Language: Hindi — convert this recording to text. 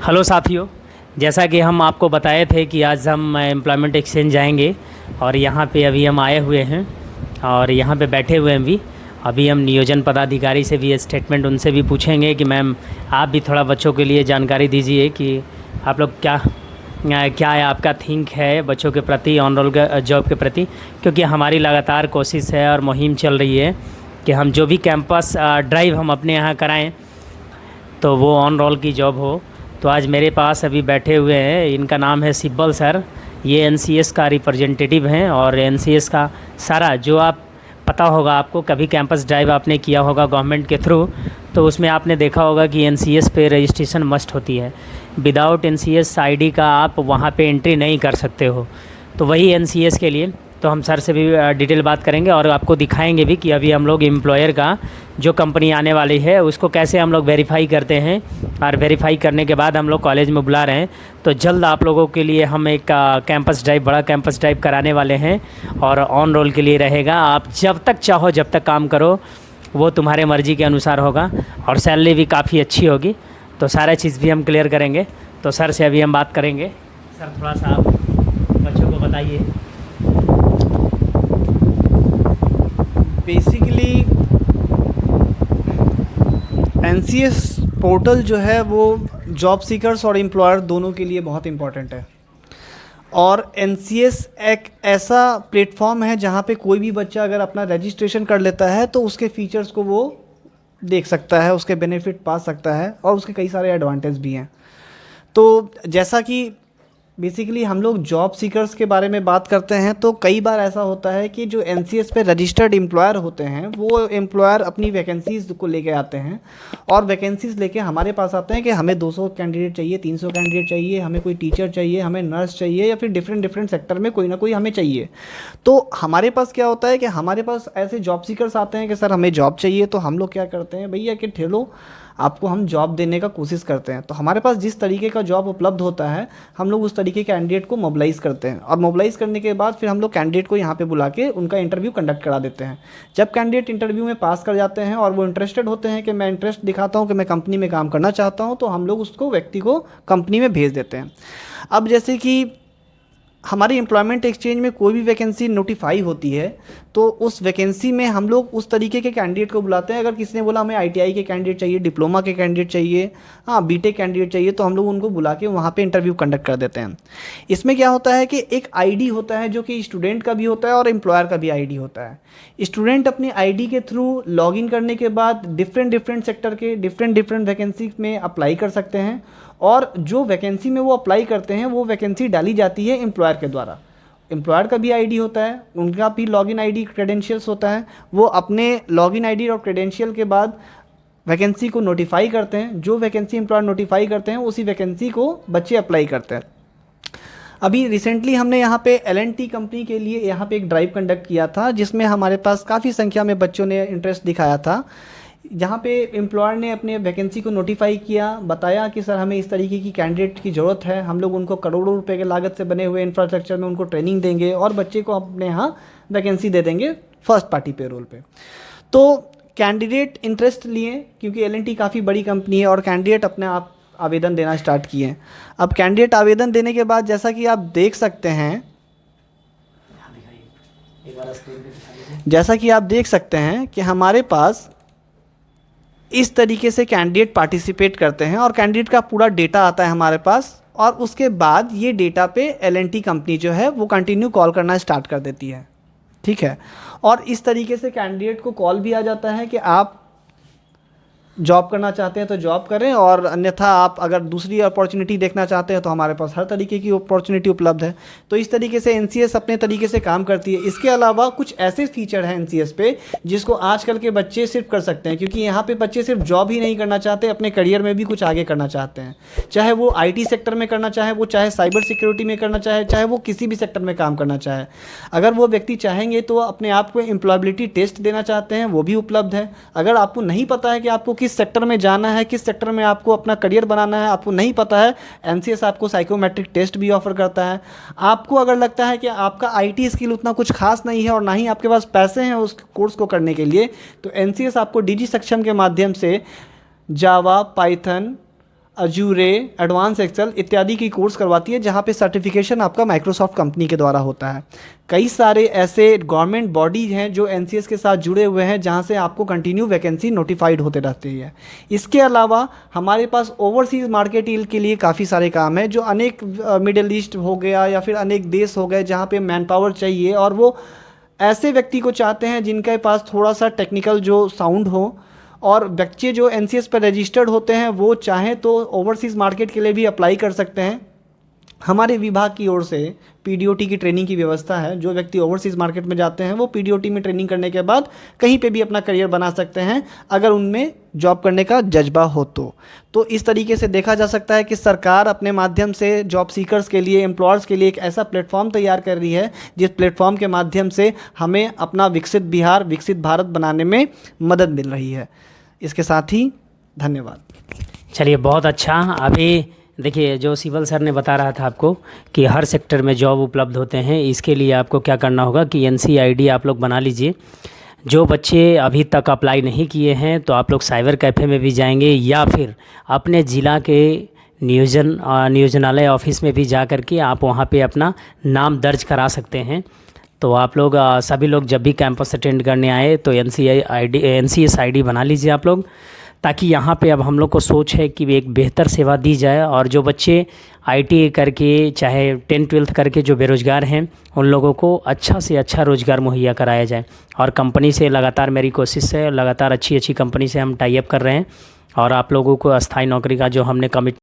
हेलो साथियों, जैसा कि हम आपको बताए थे कि आज हम एम्प्लॉयमेंट एक्सचेंज जाएंगे और यहाँ पे अभी हम आए हुए हैं और यहाँ पे बैठे हुए हैं भी। अभी हम नियोजन पदाधिकारी से भी स्टेटमेंट उनसे भी पूछेंगे कि मैम आप भी थोड़ा बच्चों के लिए जानकारी दीजिए कि आप लोग क्या है आपका थिंक है बच्चों के प्रति, ऑन रोल जॉब के प्रति, क्योंकि हमारी लगातार कोशिश है और मुहिम चल रही है कि हम जो भी कैंपस ड्राइव हम अपने यहाँ कराएं तो वो ऑन रोल की जॉब हो। तो आज मेरे पास अभी बैठे हुए हैं, इनका नाम है सिब्बल सर। ये एनसीएस का रिप्रेजेंटेटिव हैं और एनसीएस का सारा जो आप पता होगा, आपको कभी कैंपस ड्राइव आपने किया होगा गवर्नमेंट के थ्रू, तो उसमें आपने देखा होगा कि एनसीएस पे रजिस्ट्रेशन मस्ट होती है। विदाउट एनसीएस आईडी का आप वहाँ पे एंट्री नहीं कर सकते हो। तो वही एनसीएस के लिए तो हम सर से भी डिटेल बात करेंगे और आपको दिखाएंगे भी कि अभी हम लोग एम्प्लॉयर का जो कंपनी आने वाली है उसको कैसे हम लोग वेरीफाई करते हैं, और वेरीफाई करने के बाद हम लोग कॉलेज में बुला रहे हैं। तो जल्द आप लोगों के लिए हम एक कैंपस ड्राइव, बड़ा कैंपस ड्राइव कराने वाले हैं और ऑन रोल के लिए रहेगा। आप जब तक चाहो जब तक काम करो, वो तुम्हारे मर्ज़ी के अनुसार होगा और सैलरी भी काफ़ी अच्छी होगी। तो सारा चीज़ भी हम क्लियर करेंगे। तो सर से अभी हम बात करेंगे। सर थोड़ा सा आप बच्चों को बताइए। बेसिकली एनसीएस पोर्टल जो है वो जॉब सीकर्स और एम्प्लॉयर दोनों के लिए बहुत इम्पॉर्टेंट है। और एनसीएस एक ऐसा प्लेटफॉर्म है जहाँ पे कोई भी बच्चा अगर अपना रजिस्ट्रेशन कर लेता है तो उसके फीचर्स को वो देख सकता है, उसके बेनिफिट पा सकता है और उसके कई सारे एडवांटेज भी हैं। तो जैसा कि बेसिकली हम लोग जॉब सीकर्स के बारे में बात करते हैं तो कई बार ऐसा होता है कि जो एनसीएस पे रजिस्टर्ड एम्प्लॉयर होते हैं वो एम्प्लॉयर अपनी वैकेंसीज़ को लेके आते हैं और वैकेंसीज़ लेके हमारे पास आते हैं कि हमें 200 कैंडिडेट चाहिए, 300 कैंडिडेट चाहिए, हमें कोई टीचर चाहिए, हमें नर्स चाहिए, या फिर डिफरेंट सेक्टर में कोई ना कोई हमें चाहिए। तो हमारे पास क्या होता है कि हमारे पास ऐसे जॉब सीकर्स आते हैं कि सर हमें जॉब चाहिए। तो हम लोग क्या करते हैं, भैया कि ठेलो आपको हम जॉब देने का कोशिश करते हैं। तो हमारे पास जिस तरीके का जॉब उपलब्ध होता है हम लोग उस तरीके के कैंडिडेट को मोबिलाइज़ करते हैं और मोबिलाइज़ करने के बाद फिर हम लोग कैंडिडेट को यहाँ पे बुला के उनका इंटरव्यू कंडक्ट करा देते हैं। जब कैंडिडेट इंटरव्यू में पास कर जाते हैं और वो इंटरेस्टेड होते हैं कि मैं इंटरेस्ट दिखाता हूँ कि मैं कंपनी में काम करना चाहता हूँ, तो हम लोग उसको व्यक्ति को कंपनी में भेज देते हैं। अब जैसे कि हमारी एम्प्लॉयमेंट एक्सचेंज में कोई भी वैकेंसी नोटिफाई होती है तो उस वैकेंसी में हम लोग उस तरीके के कैंडिडेट को बुलाते हैं। अगर किसी ने बोला हमें आईटीआई के कैंडिडेट चाहिए, डिप्लोमा के कैंडिडेट चाहिए, बीटेक कैंडिडेट चाहिए, तो हम लोग उनको बुला के वहाँ पे इंटरव्यू कंडक्ट कर देते हैं। इसमें क्या होता है कि एक आईडी होता है जो कि स्टूडेंट का भी होता है और एम्प्लॉयर का भी आईडी होता है। स्टूडेंट अपनी आईडी के थ्रू लॉगिन करने के बाद डिफरेंट सेक्टर के डिफरेंट वैकेंसी में अप्लाई कर सकते हैं और जो वैकेंसी में वो अप्लाई करते हैं वो वैकेंसी डाली जाती है एम्प्लॉयर के द्वारा। एम्प्लॉयर का भी आईडी होता है, उनका भी लॉगिन आईडी क्रेडेंशियल्स होता है। वो अपने लॉगिन आईडी और क्रेडेंशियल के बाद वैकेंसी को नोटिफाई करते हैं। जो वैकेंसी एम्प्लॉयर नोटिफाई करते हैं उसी वैकेंसी को बच्चे अप्लाई करते हैं। अभी रिसेंटली हमने यहाँ पे एल&टी कंपनी के लिए यहाँ पे एक ड्राइव कंडक्ट किया था जिसमें हमारे पास काफ़ी संख्या में बच्चों ने इंटरेस्ट दिखाया था। जहाँ पे एम्प्लॉयर ने अपने वैकेंसी को नोटिफाई किया, बताया कि सर हमें इस तरीके की कैंडिडेट की ज़रूरत है, हम लोग उनको करोड़ों रुपए के लागत से बने हुए इंफ्रास्ट्रक्चर में उनको ट्रेनिंग देंगे और बच्चे को अपने यहाँ वैकेंसी दे देंगे फर्स्ट पार्टी पेरोल पे। तो कैंडिडेट इंटरेस्ट लिए क्योंकि एल&टी काफ़ी बड़ी कंपनी है और कैंडिडेट अपने आप आवेदन देना स्टार्ट किए। अब कैंडिडेट आवेदन देने के बाद जैसा कि आप देख सकते हैं, कि हमारे पास इस तरीके से कैंडिडेट पार्टिसिपेट करते हैं और कैंडिडेट का पूरा डेटा आता है हमारे पास और उसके बाद ये डेटा पे एल&टी कंपनी जो है वो कंटिन्यू कॉल करना स्टार्ट कर देती है। ठीक है, और इस तरीके से कैंडिडेट को कॉल भी आ जाता है कि आप जॉब करना चाहते हैं तो जॉब करें और अन्यथा आप अगर दूसरी अपॉर्चुनिटी देखना चाहते हैं तो हमारे पास हर तरीके की अपॉर्चुनिटी उपलब्ध है। तो इस तरीके से एनसीएस अपने तरीके से काम करती है। इसके अलावा कुछ ऐसे फीचर हैं एनसीएस पे जिसको आजकल के बच्चे सिर्फ कर सकते हैं, क्योंकि यहाँ पे बच्चे सिर्फ जॉब ही नहीं करना चाहते, अपने करियर में भी कुछ आगे करना चाहते हैं। चाहे वो IT सेक्टर में करना चाहे, वो चाहे साइबर सिक्योरिटी में करना चाहे, चाहे वो किसी भी सेक्टर में काम करना चाहे। अगर वो व्यक्ति चाहेंगे तो अपने आप को एम्प्लॉयबिलिटी टेस्ट देना चाहते हैं, वो भी उपलब्ध है। अगर आपको नहीं पता है कि आपको किस सेक्टर में जाना है, किस सेक्टर में आपको अपना करियर बनाना है, आपको नहीं पता है, एनसीएस आपको साइकोमेट्रिक टेस्ट भी ऑफर करता है। आपको अगर लगता है कि आपका आईटी स्किल उतना कुछ खास नहीं है और ना ही आपके पास पैसे हैं उस कोर्स को करने के लिए, तो एनसीएस आपको डिजी सक्षम के माध्यम से जावा, पाइथन, अजूरे, एडवांस एक्सेल इत्यादि की कोर्स करवाती है, जहाँ पे सर्टिफिकेशन आपका माइक्रोसॉफ्ट कंपनी के द्वारा होता है। कई सारे ऐसे गवर्नमेंट बॉडीज हैं जो एनसीएस के साथ जुड़े हुए हैं, जहाँ से आपको कंटिन्यू वैकेंसी नोटिफाइड होते रहती है। इसके अलावा हमारे पास ओवरसीज़ मार्केट के लिए काफ़ी सारे काम हैं, जो अनेक मिडिल ईस्ट हो गया या फिर अनेक देश हो गए जहाँ पे मैन पावर चाहिए, और वो ऐसे व्यक्ति को चाहते हैं जिनके पास थोड़ा सा टेक्निकल जो साउंड हो, और बच्चे जो एनसीएस पर रजिस्टर्ड होते हैं वो चाहें तो ओवरसीज़ मार्केट के लिए भी अप्लाई कर सकते हैं। हमारे विभाग की ओर से पीडीओटी की ट्रेनिंग की व्यवस्था है। जो व्यक्ति ओवरसीज़ मार्केट में जाते हैं वो पीडीओटी में ट्रेनिंग करने के बाद कहीं पे भी अपना करियर बना सकते हैं, अगर उनमें जॉब करने का जज्बा हो तो इस तरीके से देखा जा सकता है कि सरकार अपने माध्यम से जॉब सीकर्स के लिए, एम्प्लॉयर्स के लिए एक ऐसा प्लेटफॉर्म तैयार कर रही है, जिस प्लेटफॉर्म के माध्यम से हमें अपना विकसित बिहार, विकसित भारत बनाने में मदद मिल रही है। इसके साथ ही धन्यवाद। चलिए, बहुत अच्छा। अभी देखिए, जो सिवल सर ने बता रहा था आपको कि हर सेक्टर में जॉब उपलब्ध होते हैं, इसके लिए आपको क्या करना होगा कि NCID आप लोग बना लीजिए। जो बच्चे अभी तक अप्लाई नहीं किए हैं तो आप लोग साइबर कैफ़े में भी जाएंगे, या फिर अपने ज़िला के नियोजनालय ऑफिस में भी जा कर के आप वहाँ पे अपना नाम दर्ज करा सकते हैं। तो आप लोग सभी लोग जब भी कैंपस अटेंड करने आए तो NCS ID बना लीजिए आप लोग, ताकि यहाँ पे अब हम लोग को सोच है कि एक बेहतर सेवा दी जाए, और जो बच्चे ITI करके चाहे 10th-12th करके जो बेरोज़गार हैं उन लोगों को अच्छा से अच्छा रोज़गार मुहैया कराया जाए। और कंपनी से लगातार मेरी कोशिश है, लगातार अच्छी अच्छी कंपनी से हम टाई अप कर रहे हैं, और आप लोगों को अस्थायी नौकरी का जो हमने कमिट